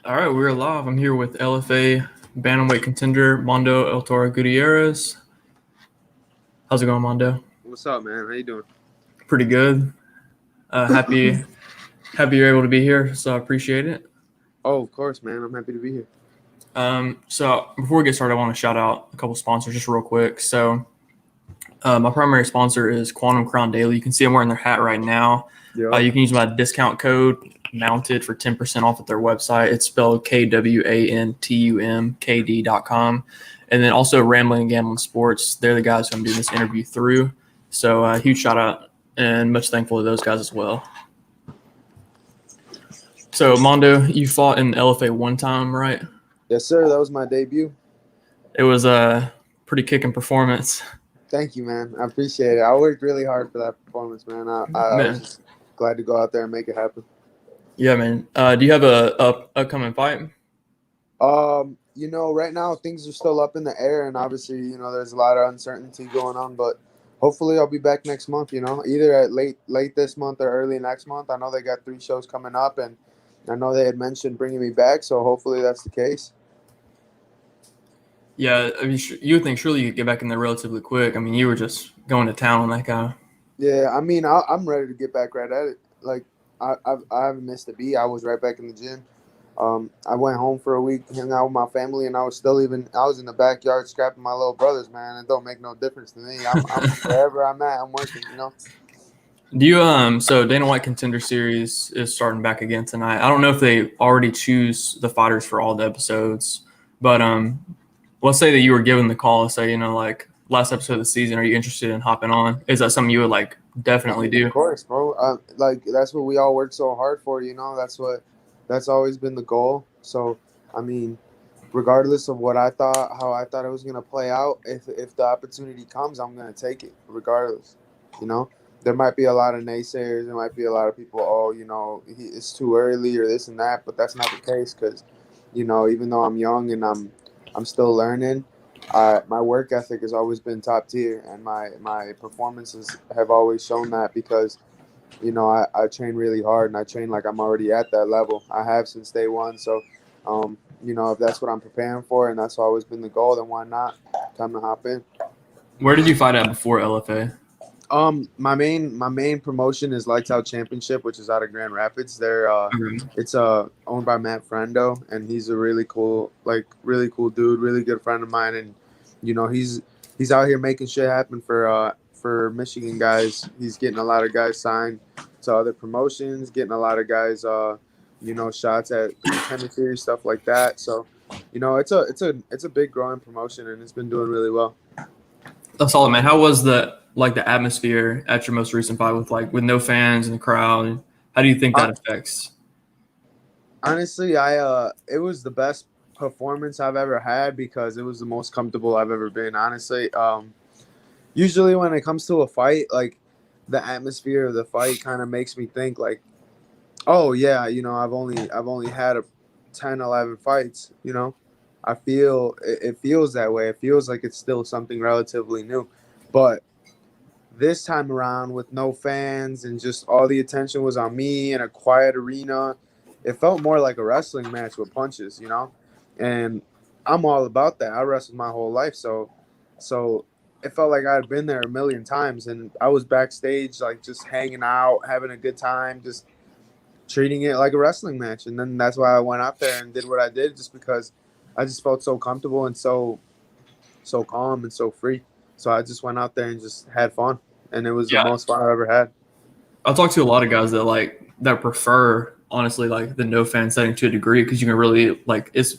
All right, we're live. I'm here with LFA Bantamweight contender Mando Gutierrez. How's it going, Mando? What's up, man? How you doing? Pretty good. Happy you're able to be here. So I appreciate it. Oh, of course, man. I'm happy to be here. So before we get started, I want to shout out a couple sponsors just real quick. My primary sponsor is Quantum Crown Daily. You can see I'm wearing their hat right now. Yeah. You can use my discount code Mounted for 10% off at their website. It's spelled KWANTUMKD.com. And then also Rambling and Gambling Sports. They're the guys who I'm doing this interview through. So huge shout out and much thankful to those guys as well. So Mondo, you fought in LFA one time, right? Yes, sir. That was my debut. It was a pretty kicking performance. Thank you, man. I appreciate it. I worked really hard for that performance, man. I was just glad to go out there and make it happen. Yeah, man. Do you have a upcoming fight? Right now things are still up in the air, and obviously, there's a lot of uncertainty going on. But hopefully, I'll be back next month. Either at late this month or early next month. I know they got 3 shows coming up, and I know they had mentioned bringing me back. So hopefully, that's the case. Yeah, I mean, you would think surely you could get back in there relatively quick. I mean, you were just going to town on that guy. Yeah, I mean, I'm ready to get back right at it. Like, I haven't missed a beat. I was right back in the gym. I went home for a week, hung out with my family, and I was in the backyard scrapping my little brothers, man. It don't make no difference to me. I'm wherever I'm at, I'm working, Do you so Dana White Contender Series is starting back again tonight. I don't know if they already choose the fighters for all the episodes, but let's say that you were given the call to say, like last episode of the season, are you interested in hopping on? Is that something you would like definitely do? Of course, bro. That's what we all work so hard for, that's always been the goal. So, I mean, regardless of how I thought it was gonna play out, if the opportunity comes, I'm gonna take it, regardless. There might be a lot of naysayers. There might be a lot of people, it's too early or this and that, but that's not the case because, even though I'm young and I'm still learning, my work ethic has always been top tier, and my performances have always shown that because, I train really hard and I train like I'm already at that level. I have since day one. So, if that's what I'm preparing for and that's always been the goal, then why not? Time to hop in. Where did you fight at before LFA? My main promotion is Lights Out Championship, which is out of Grand Rapids. It's owned by Matt Frendo, and he's a really cool dude, really good friend of mine, and he's out here making shit happen for Michigan guys. He's getting a lot of guys signed to other promotions, getting a lot of guys shots at contender series, stuff like that. So, it's a big growing promotion, and it's been doing really well. That's solid, man. How was the atmosphere at your most recent fight with no fans in the crowd? How do you think that affects? Honestly, it was the best performance I've ever had because it was the most comfortable I've ever been. Honestly, usually when it comes to a fight, like the atmosphere of the fight kind of makes me think like, oh yeah, I've only had 10, 11 fights. I feel it feels that way. It feels like it's still something relatively new, but this time around with no fans and just all the attention was on me in a quiet arena, it felt more like a wrestling match with punches, and I'm all about that. I wrestled my whole life, so it felt like I'd been there a million times, and I was backstage like just hanging out, having a good time, just treating it like a wrestling match. And then that's why I went out there and did what I did, just because I just felt so comfortable and so calm and so free. So I just went out there and just had fun, and it was the most fun I've ever had. I've talked to a lot of guys that prefer honestly the no fan setting to a degree because you can really it's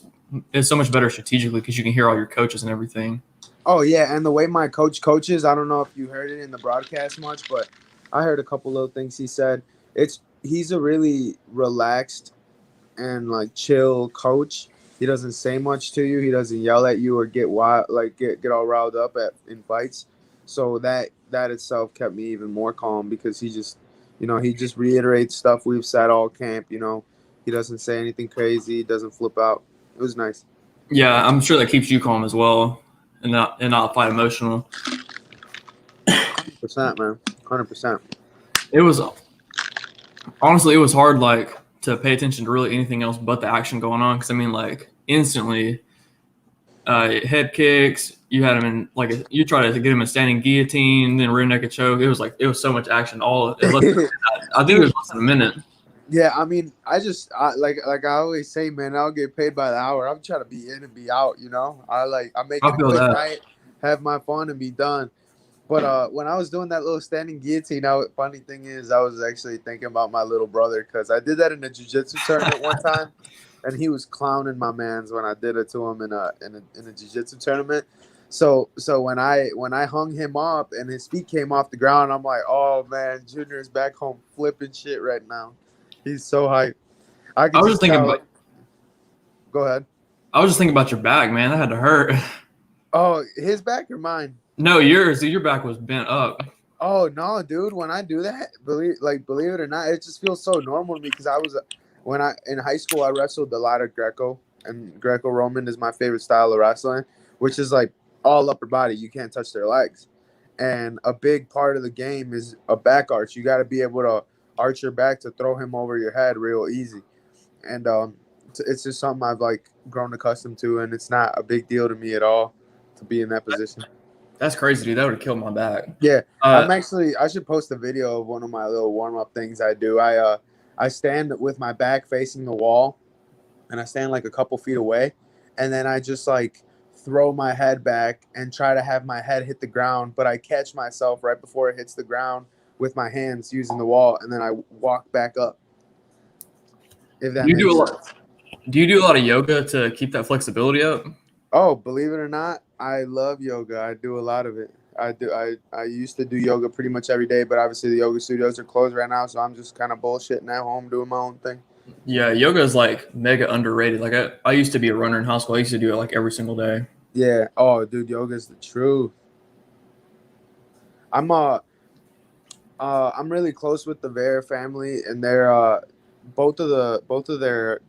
so much better strategically because you can hear all your coaches and everything. Oh yeah, and the way my coach coaches, I don't know if you heard it in the broadcast much, but I heard a couple little things he said. He's a really relaxed and chill coach. He doesn't say much to you. He doesn't yell at you or get wild, get all riled up in fights. So that itself kept me even more calm because he just reiterates stuff we've said all camp. He doesn't say anything crazy. He doesn't flip out. It was nice. Yeah, I'm sure that keeps you calm as well and not fight emotional. 100%, man. 100%. It was honestly, it was hard to pay attention to really anything else but the action going on. Because I mean, like instantly, head kicks. You had him in like you tried to get him a standing guillotine, then rear naked choke. It was so much action. I think it was Dude, less than a minute. yeah, I mean, like I always say, man, I'll get paid by the hour. I'm trying to be in and be out, you know. I make it I a feel quick that. night, have my fun, and be done. But when I was doing that little standing guillotine, funny thing is, I was actually thinking about my little brother because I did that in a jiu-jitsu tournament one time, and he was clowning my man's when I did it to him in a jiu-jitsu tournament. So when I hung him up and his feet came off the ground, I'm like, oh man, Junior's back home flipping shit right now. He's so hyped. I I could was just just thinking tell. about. Go ahead. I was just thinking about your back, man. That had to hurt. Oh, his back or mine? No, yours. Dude, your back was bent up. Oh no, dude! When I do that, believe it or not, it just feels so normal to me because I was when I in high school I wrestled a lot of Greco, and Greco-Roman is my favorite style of wrestling, which is like all upper body. You can't touch their legs, and a big part of the game is a back arch. You got to be able to arch your back to throw him over your head real easy, and it's just something I've like grown accustomed to, and it's not a big deal to me at all to be in that position. That's crazy, dude. That would have killed my back. Yeah, Uh, I should post a video of one of my little warm up things I do. I stand with my back facing the wall, and I stand like a couple feet away, and then I just like throw my head back and try to have my head hit the ground, but I catch myself right before it hits the ground with my hands using the wall, and then I walk back up. If do that you do a makes lot? sense. Do you do a lot of yoga to keep that flexibility up? Oh, believe it or not, I love yoga. I do a lot of it. I do. I used to do yoga pretty much every day, but obviously the yoga studios are closed right now, so I'm just kind of bullshitting at home doing my own thing. Yeah, yoga is like mega underrated. Like I used to be a runner in high school. I used to do it like every single day. Yeah. Oh, dude, yoga is the truth. I'm I'm really close with the Vera family, and they're both of their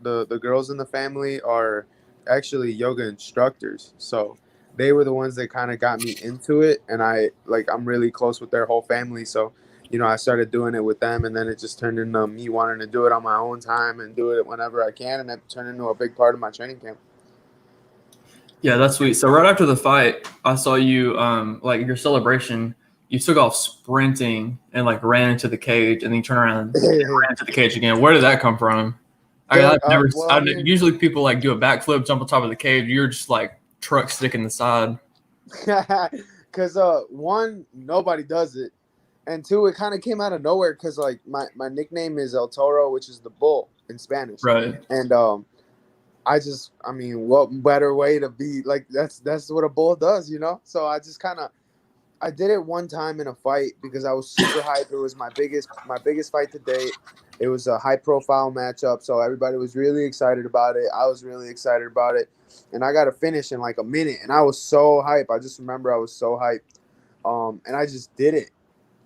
the girls in the family are actually yoga instructors. So they were the ones that kind of got me into it, and I'm really close with their whole family. So I started doing it with them, and then it just turned into me wanting to do it on my own time and do it whenever I can, and it turned into a big part of my training camp. Yeah, that's sweet. So right after the fight, I saw you like your celebration. You took off sprinting and like ran into the cage, and then you turn around and ran into the cage again. Where did that come from? Dude, I've never. well, I mean, Usually people like do a backflip, jump on top of the cage. You're just like truck stick in the side. because one, nobody does it, and two, it kind of came out of nowhere because like my nickname is El Toro, which is the bull in Spanish, Right. and I mean, what better way to be like that's what a bull does, you know? So I did it one time in a fight because I was super hyped. It was my biggest fight to date. It was a high profile matchup, so everybody was really excited about it. I was really excited about it, and I got to finish in like a minute, and I was so hyped. I just remember I was so hyped, and I just did it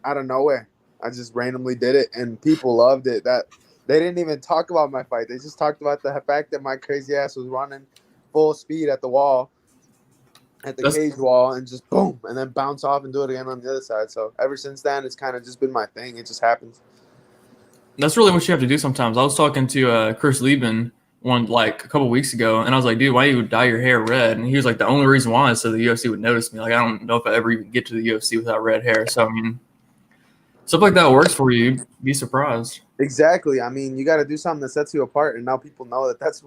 out of nowhere. I just randomly did it, and people loved it. That they didn't even talk about my fight. They just talked about the fact that my crazy ass was running full speed at the wall, at the That's cage wall, and just boom, and then bounce off and do it again on the other side. So ever since then, it's kind of just been my thing. It just happens. that's really what you have to do sometimes. I was talking to Chris Lieben one like a couple weeks ago, and I was like, "Dude, why do you dye your hair red?" And he was like, "The only reason why is so the UFC would notice me. Like, I don't know if I ever even get to the UFC without red hair." So I mean, stuff like that works for you. You'd be surprised. Exactly. I mean, you got to do something that sets you apart, and now people know that that's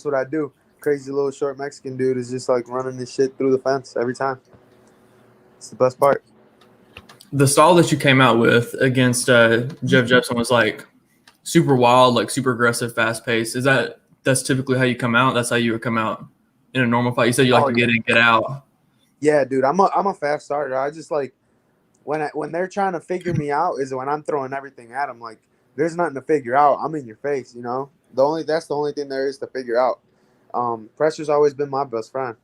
what I do. Crazy little short Mexican dude is just like running this shit through the fence every time. It's the best part. The style that you came out with against Jeff Jepson was like super wild, like super aggressive, fast paced. That's typically how you come out? That's how you would come out in a normal fight. You said you like Oh to yeah, get in, get out. yeah, dude. I'm a fast starter. I just like when they're trying to figure me out is when I'm throwing everything at them. Like there's nothing to figure out. I'm in your face. That's the only thing there is to figure out. Pressure's always been my best friend.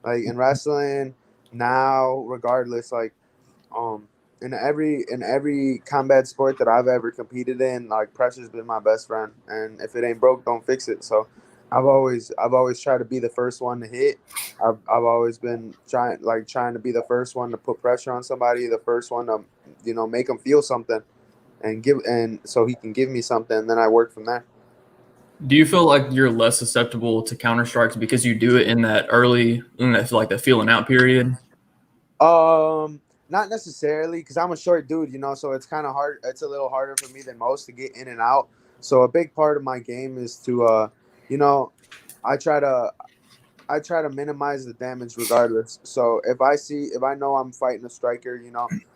Like in wrestling, now regardless, like um in every combat sport that I've ever competed in, like pressure's been my best friend. And if it ain't broke, don't fix it. So I've always tried to be the first one to hit. I've always been trying to be the first one to put pressure on somebody, the first one to make them feel something. and so he can give me something, and then I work from there. Do you feel like you're less susceptible to counter strikes because you do it in that early, in that like the feeling out period? Not necessarily, because I'm a short dude, so it's kind of hard. It's a little harder for me than most to get in and out. So a big part of my game is to, you know, I try to I try to minimize the damage regardless. So if I know I'm fighting a striker,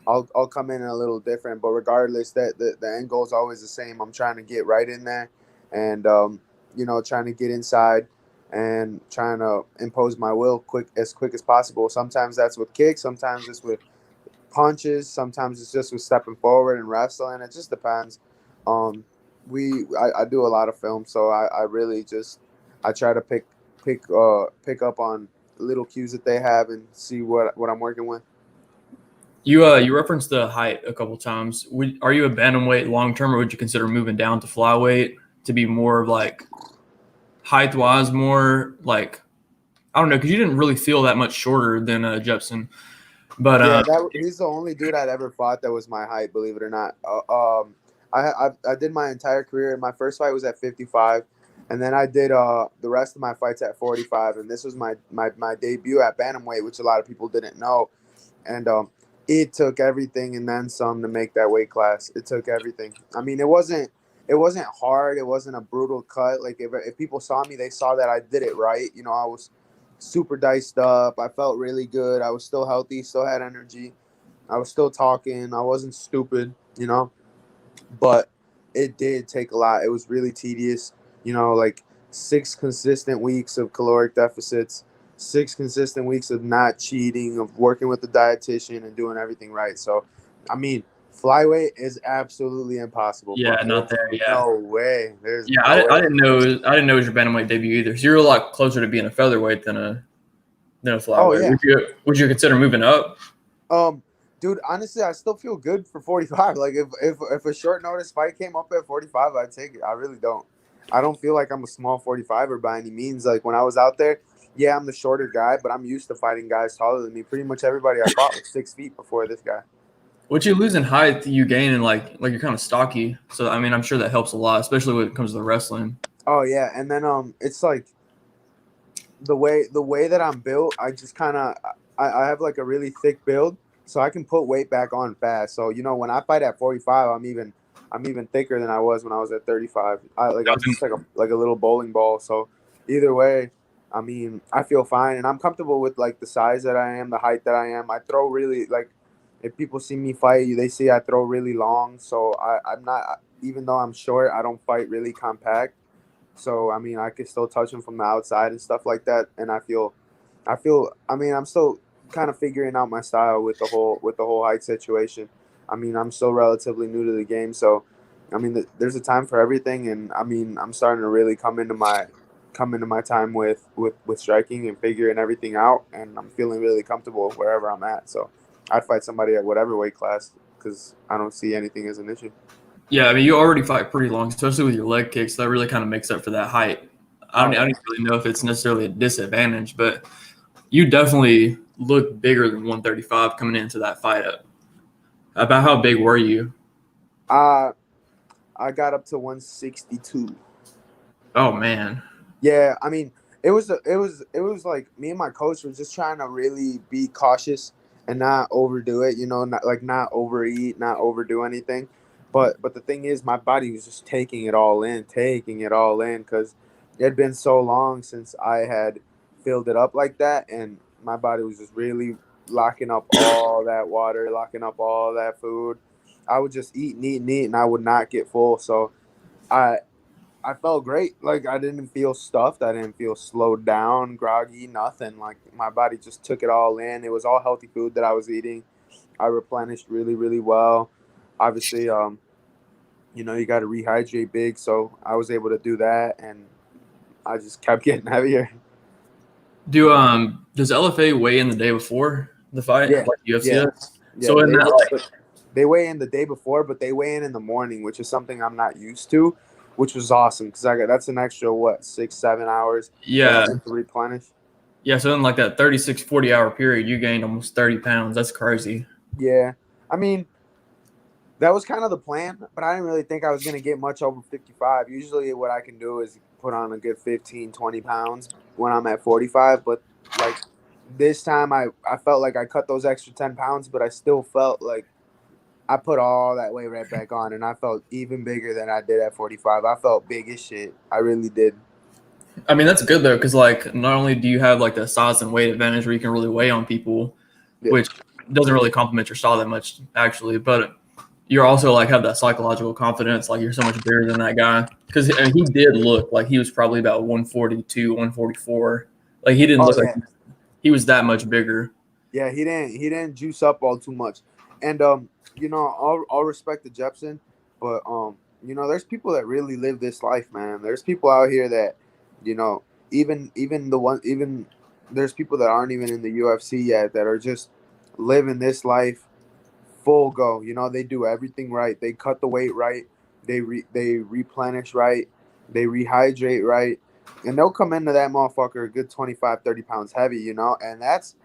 I'll come in a little different. But regardless, that the end goal is always the same. I'm trying to get right in there, and trying to get inside and trying to impose my will quick as possible. Sometimes that's with kicks. Sometimes it's with punches. Sometimes it's just with stepping forward and wrestling. It just depends. Um, I do a lot of film, so I really just I try to pick up on little cues that they have and see what I'm working with. You referenced the height a couple times. Are you a bantamweight long term, or would you consider moving down to flyweight to be more like height wise, more like I don't know, because you didn't really feel that much shorter than Jepsen, but Yeah, he's the only dude I'd ever fought that was my height. Believe it or not. I did my entire career. My first fight was at 55, and then I did the rest of my fights at 45. And this was my debut at bantamweight, which a lot of people didn't know. And it took everything and then some to make that weight class. It took everything. I mean, it wasn't hard. It wasn't a brutal cut. Like if people saw me, they saw that I did it right. I was super diced up. I felt really good. I was still healthy, still had energy. I was still talking. I wasn't stupid. But it did take a lot. It was really tedious. Like 6 consistent weeks of caloric deficits, 6 consistent weeks of not cheating, of working with the dietitian and doing everything right. So, I mean, flyweight is absolutely impossible for yeah, me. not There's there. Yeah, no way. There's yeah. no I way. didn't know. I didn't know it was your bantamweight debut either. So you're a lot closer to being a featherweight than a Oh flyweight. yeah. Would you consider moving up? Um, Dude, honestly, I still feel good for 45. Like if a short notice fight came up at 45, I'd take it. I really don't. I don't feel like I'm a small 45er by any means. Like when I was out there, yeah, I'm the shorter guy, but I'm used to fighting guys taller than me. Pretty much everybody I fought was 6 feet before this guy. What you lose in height, you gain in like you're kind of stocky. So I mean, I'm sure that helps a lot, especially when it comes to the wrestling. Oh yeah, and then it's like the way that I'm built, I just kind of I have like a really thick build, so I can put weight back on fast. So when I fight at 45, I'm even thicker than I was when I was at 35. I'm just like a little bowling ball. So either way, I mean I feel fine and I'm comfortable with like the size that I am, the height that I am. I throw really like if people see me fight, they see I throw really long. So I'm not even though I'm short, I don't fight really compact. So I mean, I could still touch him from the outside and stuff like that. And I mean, I'm still kind of figuring out my style with the whole height situation. I mean, I'm still relatively new to the game, so I mean, there's a time for everything. And I mean, I'm starting to really come into my time with striking and figuring everything out. And I'm feeling really comfortable wherever I'm at. So I'd fight somebody at whatever weight class because I don't see anything as an issue. Yeah, I mean, you already fight pretty long, especially with your leg kicks. That really kind of makes up for that height. Oh I don't yeah. really know if it's necessarily a disadvantage, but you definitely look bigger than 135 coming into that fight. About how big were you? Uh I got up to 162. Oh man, Yeah, I mean, it was like me and my coach were just trying to really be cautious and not overdo it, not overeat, not overdo anything. But the thing is, my body was just taking it all in, because it had been so long since I had filled it up like that, and my body was just really locking up all that water, locking up all that food. I would just eat and eat and eat, and I would not get full. So I I felt great. Like I didn't feel stuffed. I didn't feel slowed down, groggy, nothing. Like my body just took it all in. It was all healthy food that I was eating. I replenished really, really well. Obviously, you got to rehydrate big, so I was able to do that, and I just kept getting heavier. does LFA weigh in the day before the fight Yeah, like UFC yeah, does? yeah. So in that like They weigh in the day before, but they weigh in the morning, which is something I'm not used to, which was awesome because I got that's an extra what 6 7 hours that I yeah, get to replenish. yeah, so in like that 36 40 hour period, you gained almost 30 pounds. That's crazy. Yeah. I mean, That was kind of the plan, but I didn't really think I was going to get much over 55. Usually what I can do is put on a good 15, 20 pounds when I'm at 45. But like this time, I felt like I cut those extra 10 pounds, but I still felt like I put all that weight right back on, and I felt even bigger than I did at 45. I felt big as shit. I really did. I mean, that's good though, because like not only do you have like the size and weight advantage where you can really weigh on people, Yeah. which doesn't really complement your style that much actually, but you're also like have that psychological confidence, like you're so much bigger than that guy. Because I mean, he did look like he was probably about 142, 144. Like he didn't Oh look like yeah. he was that much bigger. Yeah, he didn't juice up all too much. And all respect to Jepsen, but there's people that really live this life, man. There's people out here that, you know, even there's people that aren't even in the UFC yet that are just living this life full go. They do everything right. They cut the weight right. They replenish right. They rehydrate right. And they'll come into that motherfucker a good 25, 30 pounds heavy, and that's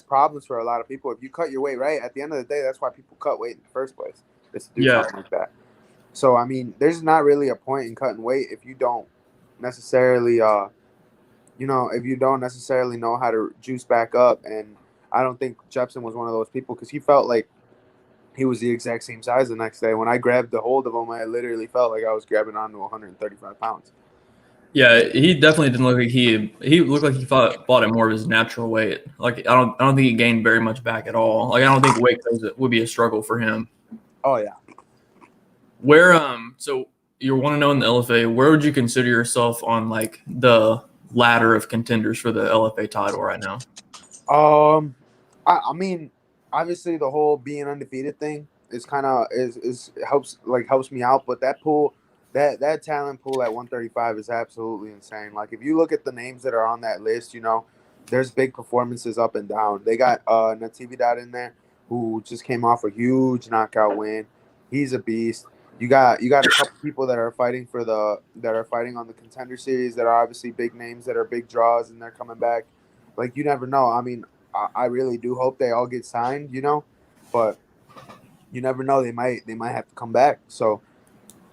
problems for a lot of people. If you cut your weight right, at the end of the day, that's why people cut weight in the first place. Is to do Yeah, something like that. So I mean, there's not really a point in cutting weight if you don't necessarily if you don't necessarily know how to juice back up. And I don't think Jepsen was one of those people because he felt like he was the exact same size the next day. When I grabbed the hold of him, I literally felt like I was grabbing onto 135 pounds. yeah. He definitely didn't look like he looked like he fought at more of his natural weight. Like I don't think he gained very much back at all. Like I don't think weight would be a struggle for him. Oh yeah. Where so you want to know in the LFA, where would you consider yourself on like the ladder of contenders for the LFA title right now? I mean, obviously the whole being undefeated thing is kind of is helps me out, but that pool, that talent pool at 135 is absolutely insane. Like if you look at the names that are on that list, there's big performances up and down. They got Natividad in there who just came off a huge knockout win. He's a beast. You got a couple people that are fighting on the contender series that are obviously big names that are big draws and they're coming back. Like you never know. I mean, I really do hope they all get signed, but you never know. They might have to come back. So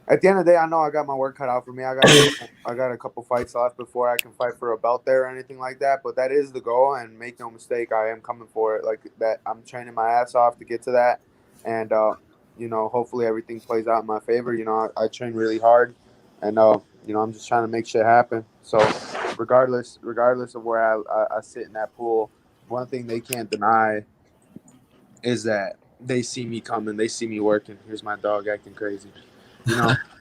at the end of the day, I know I got my work cut out for me. I got a couple fights left before I can fight for a belt there or anything like that. But that is the goal, and make no mistake, I am coming for it. Like that, I'm training my ass off to get to that, and hopefully everything plays out in my favor. I train really hard, and I'm just trying to make shit happen. So regardless of where I sit in that pool, one thing they can't deny is that they see me coming, they see me working. Here's my dog acting crazy.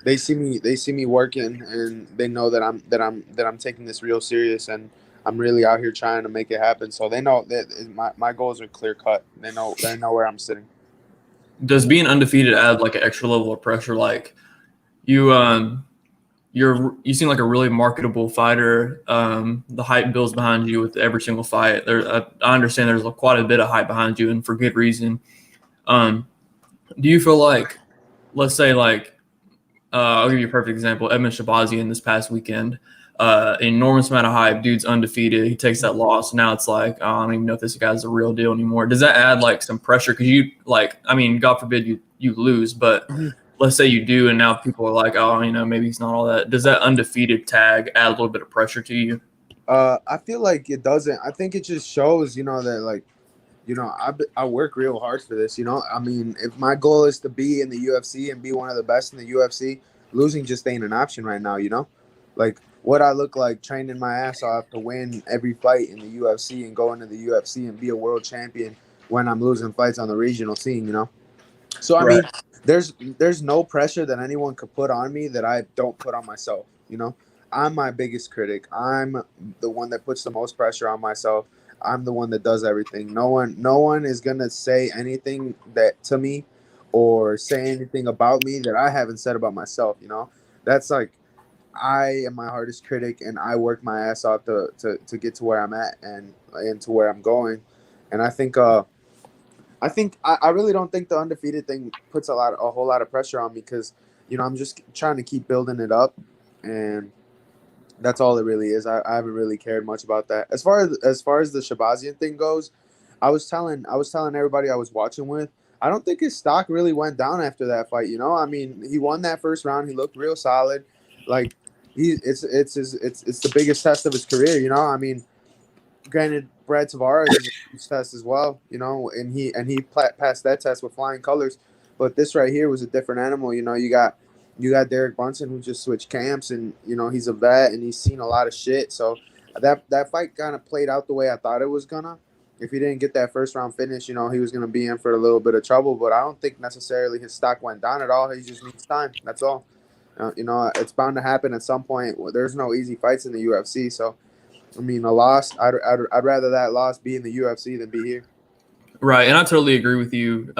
They see me working, and they know that I'm taking this real serious, and I'm really out here trying to make it happen. So they know that my goals are clear cut. They know where I'm sitting. Does being undefeated add like an extra level of pressure? Like you you seem like a really marketable fighter. The hype builds behind you with every single fight. I understand there's quite a bit of hype behind you, and for good reason. Um, do you feel like, let's say, like, I'll give you a perfect example. Edmund Shabazian this past weekend, enormous amount of hype. Dude's undefeated. He takes that loss. Now it's like, oh, I don't even know if this guy's a real deal anymore. Does that add like some pressure? Because you like, I mean, God forbid you lose, but let's say you do, and now people are like, oh, maybe he's not all that. Does that undefeated tag add a little bit of pressure to you? I feel like it doesn't. I think it just shows, that like, I work real hard for this. I mean, if my goal is to be in the UFC and be one of the best in the UFC, losing just ain't an option right now. Like what I look like training my ass off to win every fight in the UFC and go into the UFC and be a world champion when I'm losing fights on the regional scene. So I Right. mean, there's no pressure that anyone could put on me that I don't put on myself. I'm my biggest critic. I'm the one that puts the most pressure on myself. I'm the one that does everything. No one is gonna say anything that to me or say anything about me that I haven't said about myself. That's like I am my hardest critic, and I work my ass off to get to where I'm at and to where I'm going. And I really don't think the undefeated thing puts a whole lot of pressure on me because I'm just trying to keep building it up, and that's all it really is. I haven't really cared much about that. As far as the Shabazian thing goes, I was telling everybody I was watching with, I don't think his stock really went down after that fight. You know, I mean, he won that first round. He looked real solid. Like it's the biggest test of his career. You know, I mean, granted, Brad Tavares is a huge test as well. You know, and he passed that test with flying colors. But this right here was a different animal. You know, you got Derek Brunson who just switched camps, and you know he's a vet and he's seen a lot of shit. So that fight kind of played out the way I thought it was gonna. If he didn't get that first round finish, you know he was gonna be in for a little bit of trouble. But I don't think necessarily his stock went down at all. He just needs time. That's all. You know, it's bound to happen at some point. There's no easy fights in the UFC. So I mean, a loss. I'd rather that loss be in the UFC than be here. Right, and I totally agree with you.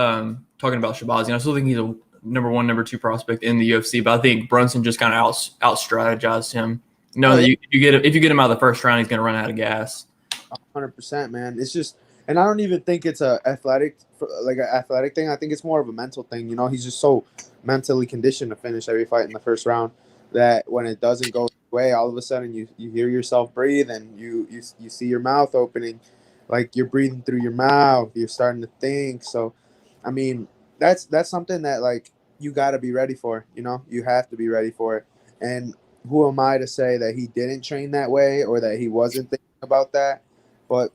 Talking about Shabazi, I still think he's a number one, number two prospect in the UFC, but I think Brunson just kind of out strategized him. No, that if you get him out of the first round, he's going to run out of gas. 100%, man. It's just, and I don't even think it's an athletic thing. I think it's more of a mental thing. You know, he's just so mentally conditioned to finish every fight in the first round that when it doesn't go his way, all of a sudden you hear yourself breathe and you see your mouth opening, like you're breathing through your mouth. You're starting to think. So, I mean, that's something that like you got to be ready for. You know, you have to be ready for it. And who am I to say that he didn't train that way or that he wasn't thinking about that? But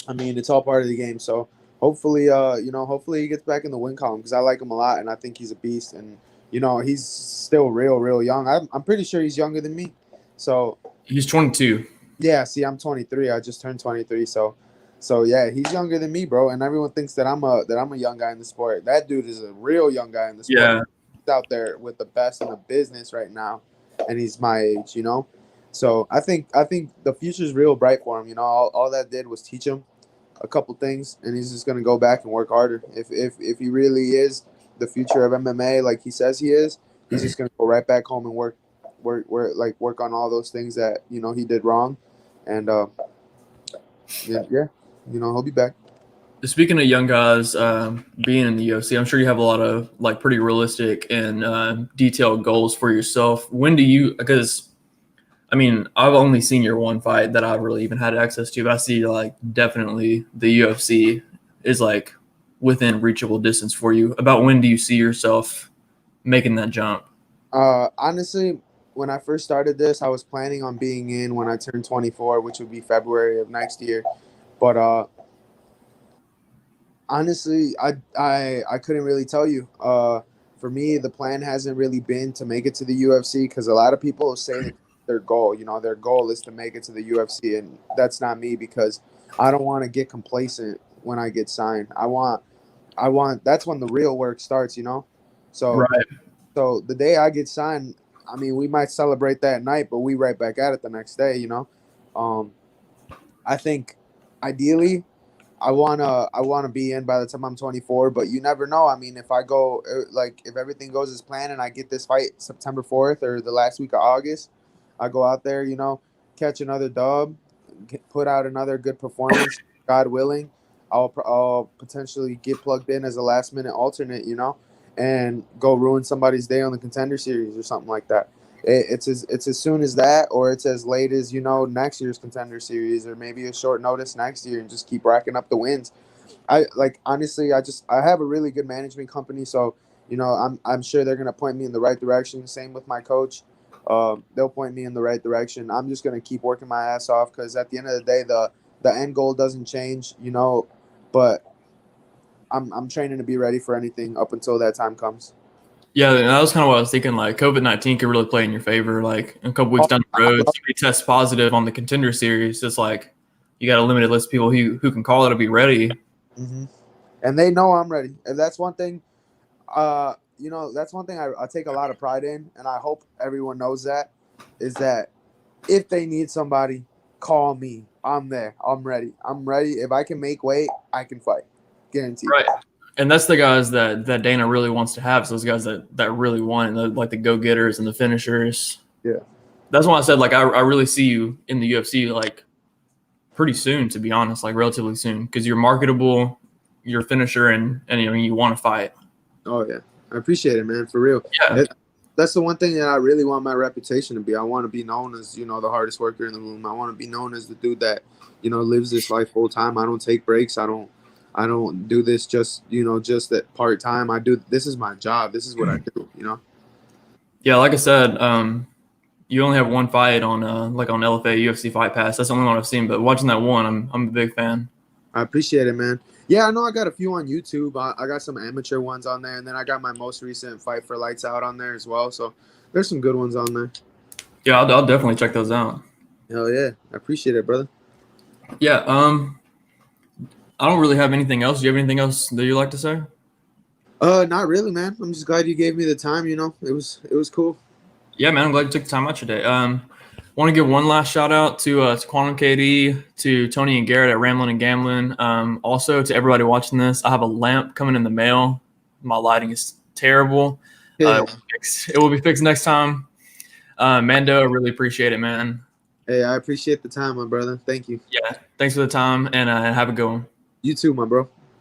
I mean, it's all part of the game. So hopefully, hopefully he gets back in the win column because I like him a lot and I think he's a beast. And you know, he's still real young. I'm pretty sure he's younger than me. So He's 22. yeah, see, I'm 23. I just turned 23. So yeah, he's younger than me, bro. And everyone thinks that I'm a young guy in the sport. That dude is a real young guy in the sport. Yeah. He's out there with the best in the business right now, and he's my age. You know. So I think the future's real bright for him. You know, all that did was teach him a couple things, and he's just gonna go back and work harder. If he really is the future of MMA, like he says he is, he's just gonna go right back home and work on all those things that you know he did wrong, and yeah, you know he'll be back. Speaking of young guys being in the UFC, I'm sure you have a lot of like pretty realistic and detailed goals for yourself. When do you? Because I mean, I've only seen your one fight that I've really even had access to, but I see like definitely the UFC is like within reachable distance for you. About when do you see yourself making that jump? Honestly, when I first started this, I was planning on being in when I turned 24, which would be February of next year. But honestly, I couldn't really tell you. For me, the plan hasn't really been to make it to the UFC because a lot of people say that their goal, you know, their goal is to make it to the UFC, and that's not me because I don't want to get complacent when I get signed. I want that's when the real work starts, you know. So Right. so the day I get signed, I mean, we might celebrate that night, but we right back at it the next day, you know. Um, I think ideally I wanna be in by the time I'm 24, but you never know. I mean, if I go like if everything goes as planned and I get this fight September 4th or the last week of August, I go out there, you know, catch another dub, put out another good performance. God willing, I'll potentially get plugged in as a last minute alternate, you know, and go ruin somebody's day on the contender series or something like that. It's as soon as that, or it's as late as you know next year's contender series, or maybe a short notice next year, and just keep racking up the wins. I like honestly, I have a really good management company, so you know I'm sure they're gonna point me in the right direction. Same with my coach, they'll point me in the right direction. I'm just gonna keep working my ass off because at the end of the day, the end goal doesn't change, you know, but I'm training to be ready for anything up until that time comes. Yeah, and that was kind of what I was thinking. Like COVID-19 could really play in your favor. Like a couple weeks down the road, somebody tests positive on the contender series. It's like you got a limited list of people who can call it to be ready. Mm-hmm. And they know I'm ready, and that's one thing. You know, that's one thing I take a lot of pride in, and I hope everyone knows that, is that if they need somebody, call me. I'm there. I'm ready. I'm ready. If I can make weight, I can fight. Guaranteed. Right. And that's the guys that Dana really wants to have. So those guys that really want it, like the go-getters and the finishers. Yeah. That's why I said, like, I really see you in the UFC, like, pretty soon, to be honest, like, relatively soon. Because you're marketable, you're a finisher, and you know, you want to fight. Oh, yeah. I appreciate it, man, for real. Yeah. That's the one thing that I really want my reputation to be. I want to be known as, you know, the hardest worker in the room. I want to be known as the dude that, you know, lives this life full time. I don't take breaks. I don't do this just just at part time. This is my job. This is what I do. Yeah, like I said, you only have one fight on like on LFA UFC Fight Pass. That's the only one I've seen. But watching that one, I'm a big fan. I appreciate it, man. Yeah, I know I got a few on YouTube. I got some amateur ones on there, and then I got my most recent fight for Lights Out on there as well. So there's some good ones on there. Yeah, I'll definitely check those out. Hell yeah, I appreciate it, brother. Yeah, I don't really have anything else. Do you have anything else that you like to say? Not really, man. I'm just glad you gave me the time. It was cool. Yeah, man, I'm glad you took the time out today. Want to give one last shout out to Quantum KD, to Tony and Garrett at Ramblin' and Gambling. Also to everybody watching this, I have a lamp coming in the mail. My lighting is terrible. Yeah. It will be fixed next time. Mando, I really appreciate it, man. Hey, I appreciate the time, my brother. Thank you. Yeah, thanks for the time, and have a good one. You too, my bro.